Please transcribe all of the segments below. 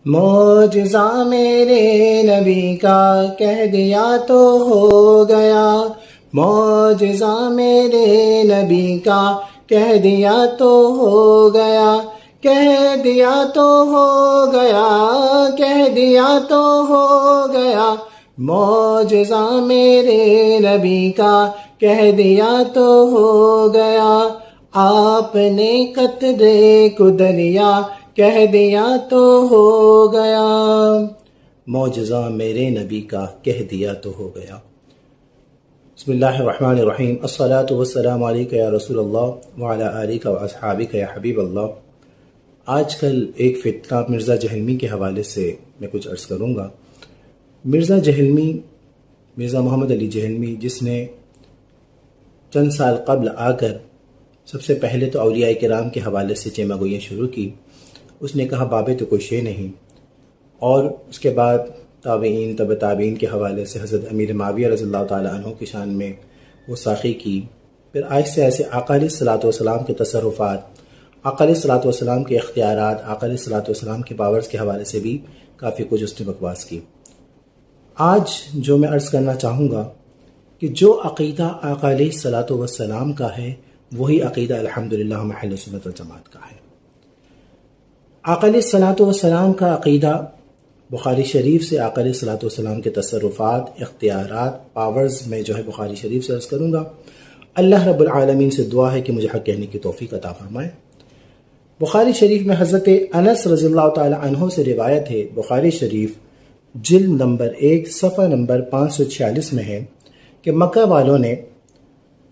معجزہ میرے نبی کا کہہ دیا تو ہو گیا، معجزہ میرے نبی کا کہہ دیا تو ہو گیا، کہہ دیا تو ہو گیا، کہہ دیا تو ہو گیا، معجزہ میرے نبی کا کہہ دیا تو ہو گیا، آپ نے قطرے کو دریا کہہ دیا تو ہو گیا، معجزہ میرے نبی کا کہہ دیا تو ہو گیا۔ بسم اللہ الرحمن الرحیم، الصلاۃ والسلام علیک یا رسول اللہ وعلی آلک و اصحابک یا حبیب اللہ۔ آج کل ایک فتنہ مرزا جہلمی کے حوالے سے میں کچھ عرض کروں گا۔ مرزا جہلمی، مرزا محمد علی جہلمی، جس نے چند سال قبل آ کر سب سے پہلے تو اولیاء کرام کے حوالے سے چیمہ گوئیاں شروع کی، اس نے کہا بابے تو کوئی شے نہیں، اور اس کے بعد تابعین تبع تابعین کے حوالے سے حضرت امیر معاویہ رضی اللہ تعالیٰ عنہ کی شان میں وہ ساخی کی۔ پھر آہستہ ایسے آقا علیہ الصلوۃ والسلام کے تصرفات، آقا علیہ الصلوۃ والسلام کے اختیارات، آقا علیہ الصلوۃ والسلام کے پاورز کے حوالے سے بھی کافی کچھ اس نے بکواس کی۔ آج جو میں عرض کرنا چاہوں گا کہ جو عقیدہ آقا علیہ الصلوۃ والسلام کا ہے وہی عقیدہ الحمدللہ ہم اہل سنت والجماعت کا ہے۔ آقا علیہ الصلوۃ والسلام کا عقیدہ بخاری شریف سے، آقا علیہ الصلوۃ والسلام کے تصرفات، اختیارات، پاورز میں جو ہے بخاری شریف سے عرض کروں گا۔ اللہ رب العالمین سے دعا ہے کہ مجھے حق کہنے کی توفیق عطا فرمائے۔ بخاری شریف میں حضرت انس رضی اللہ تعالی عنہ سے روایت ہے، بخاری شریف جلد نمبر 1 صفحہ نمبر 546 میں ہے کہ مکہ والوں نے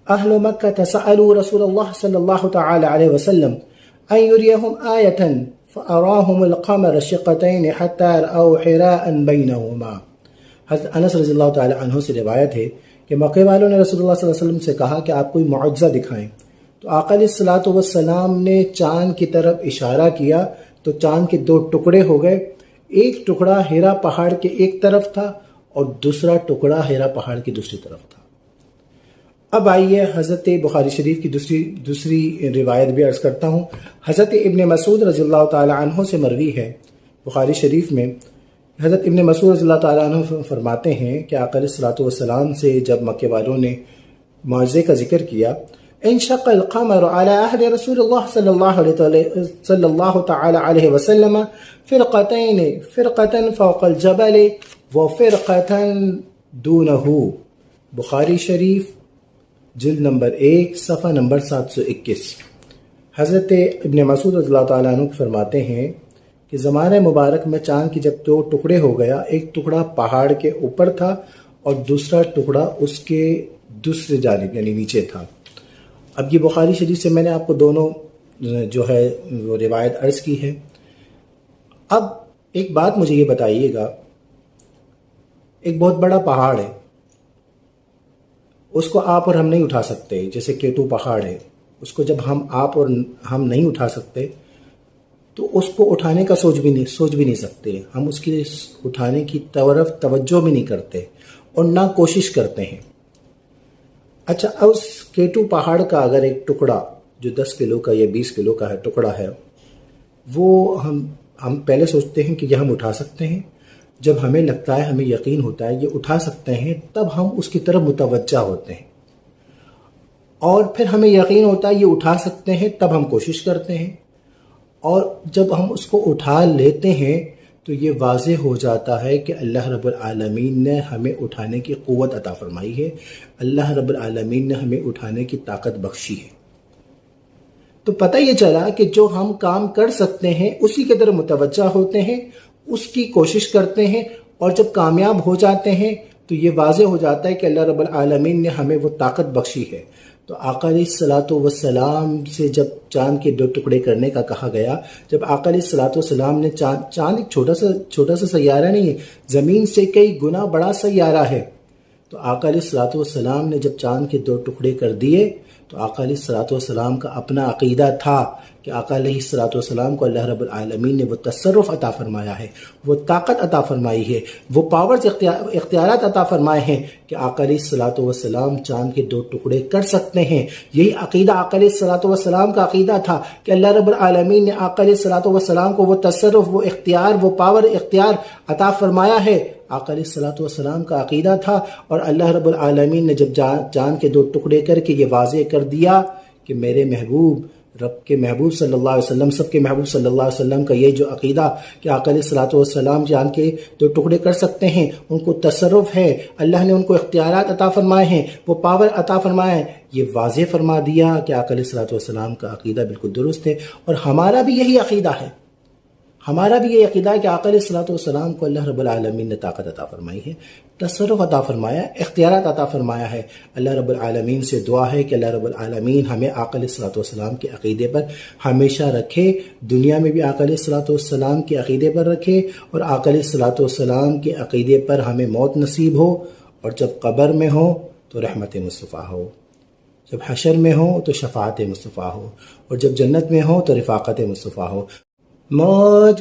اہل مکہ تسألوا رسول اللہ صلی اللہ تعالی علیہ وسلم ان یریہم آیتا فأراہم القمر شقتین حتی رأوا حراء بینہما۔ حضرت انس رضی اللہ تعالی عنہ سے روایت ہے کہ مکہ والوں نے رسول اللہ صلی اللہ علیہ وسلم سے کہا کہ آپ کوئی معجزہ دکھائیں، تو آقا علیہ الصلوۃ والسلام نے چاند کی طرف اشارہ کیا تو چاند کے 2 ٹکڑے ہو گئے، ایک ٹکڑا ہیرا پہاڑ کے ایک طرف تھا اور دوسرا ٹکڑا ہیرا پہاڑ کی دوسری طرف تھا۔ اب آئیے حضرت بخاری شریف کی دوسری روایت بھی عرض کرتا ہوں۔ حضرت ابن مسعود رضی اللہ تعالی عنہ سے مروی ہے بخاری شریف میں، حضرت ابن مسعود رضی اللہ تعالی عنہ فرماتے ہیں کہ آقا علیہ الصلوۃ والسلام سے جب مکے والوں نے معجزے کا ذکر کیا، انشق القمر على عهد رسول اللہ صلی اللہ تعالی علیہ وسلم فرقتین، فرقتا فوق الجبل وفرقتا دونه۔ بخاری شریف جلد نمبر 1 صفحہ نمبر 721۔ حضرت ابن مسعود رضی اللہ تعالیٰ عنہ فرماتے ہیں کہ زمانہ مبارک میں چاند کی جب 2 ٹکڑے ہو گیا، ایک ٹکڑا پہاڑ کے اوپر تھا اور دوسرا ٹکڑا اس کے دوسرے جانب یعنی نیچے تھا۔ اب یہ بخاری شریف سے میں نے آپ کو دونوں جو ہے وہ روایت عرض کی ہے۔ اب ایک بات مجھے یہ بتائیے گا، ایک بہت بڑا پہاڑ ہے، اس کو آپ اور ہم نہیں اٹھا سکتے، جیسے کیٹو پہاڑ ہے، اس کو جب آپ اور ہم نہیں اٹھا سکتے تو اس کو اٹھانے کا سوچ بھی نہیں سکتے، ہم اس کے اٹھانے کی طرف توجہ بھی نہیں کرتے اور نہ کوشش کرتے ہیں۔ اچھا، اس کیٹو پہاڑ کا اگر ایک ٹکڑا جو 10 کلو کا یا 20 کلو کا ہے ٹکڑا ہے، وہ ہم پہلے سوچتے ہیں کہ یہ ہم اٹھا سکتے ہیں، جب ہمیں لگتا ہے، ہمیں یقین ہوتا ہے یہ اٹھا سکتے ہیں، تب ہم اس کی طرف متوجہ ہوتے ہیں، اور پھر ہمیں یقین ہوتا ہے یہ اٹھا سکتے ہیں، تب ہم کوشش کرتے ہیں، اور جب ہم اس کو اٹھا لیتے ہیں تو یہ واضح ہو جاتا ہے کہ اللہ رب العالمین نے ہمیں اٹھانے کی قوت عطا فرمائی ہے، اللہ رب العالمین نے ہمیں اٹھانے کی طاقت بخشی ہے۔ تو پتہ یہ چلا کہ جو ہم کام کر سکتے ہیں اسی کے طرف متوجہ ہوتے ہیں، اس کی کوشش کرتے ہیں، اور جب کامیاب ہو جاتے ہیں تو یہ واضح ہو جاتا ہے کہ اللہ رب العالمین نے ہمیں وہ طاقت بخشی ہے۔ تو آقا علیہ الصلوۃ والسلام سے جب چاند کے 2 ٹکڑے کرنے کا کہا گیا، جب آقا علیہ الصلوۃ والسلام نے چاند ایک چھوٹا سا سیارہ نہیں ہے، زمین سے کئی گنا بڑا سیارہ ہے، تو آقا علیہ الصلوۃ والسلام نے جب چاند کے 2 ٹکڑے کر دیے تو آقا علیہ الصلوۃ والسلام کا اپنا عقیدہ تھا کہ آقا علیہ الصلوۃ والسلام کو اللہ رب العالمین نے وہ تصرف عطا فرمایا ہے، وہ طاقت عطا فرمائی ہے، وہ پاورز اختیارات عطا فرمائے ہیں کہ آقا علیہ الصلوۃ والسلام چاند کے 2 ٹکڑے کر سکتے ہیں۔ یہی عقیدہ آقا علیہ الصلوۃ والسلام کا عقیدہ تھا کہ اللہ رب العالمین نے آقا علیہ الصلوۃ والسلام کو وہ تصرف، وہ اختیار، وہ پاور اختیار عطا فرمایا ہے۔ آقا علیہ الصلوۃ والسلام کا عقیدہ تھا، اور اللہ رب العالمین نے جب چاند کے 2 ٹکڑے کر کے یہ واضح کر دیا کہ میرے محبوب، رب کے محبوب صلی اللہ علیہ وسلم، سب کے محبوب صلی اللہ علیہ وسلم کا یہ جو عقیدہ کہ آقا علیہ الصلوۃ والسلام چاند کے 2 ٹکڑے کر سکتے ہیں، ان کو تصرف ہے، اللہ نے ان کو اختیارات عطا فرمائے ہیں، وہ پاور عطا فرمائے ہیں، یہ واضح فرما دیا کہ آقا علیہ الصلوۃ والسلام کا عقیدہ بالکل درست ہے۔ اور ہمارا بھی یہی عقیدہ ہے، ہمارا بھی یہ عقیدہ ہے کہ آقا علیہ الصلوۃ والسلام کو اللہ رب العالمین نے طاقت عطا فرمائی ہے، تصرف عطا فرمایا، اختیارات عطا فرمایا ہے۔ اللہ رب العالمین سے دعا ہے کہ اللہ رب العالمین ہمیں آقا علیہ الصلوۃ والسلام کے عقیدے پر ہمیشہ رکھے، دنیا میں بھی آقا علیہ الصلوۃ والسلام کے عقیدے پر رکھے، اور آقا علیہ الصلوۃ والسلام کے عقیدے پر ہمیں موت نصیب ہو، اور جب قبر میں ہو تو رحمت مصطفیٰ ہو، جب حشر میں ہو تو شفاعت مصطفیٰ ہو، اور جب جنت میں ہو تو رفاقت مصطفیٰ ہو۔ موج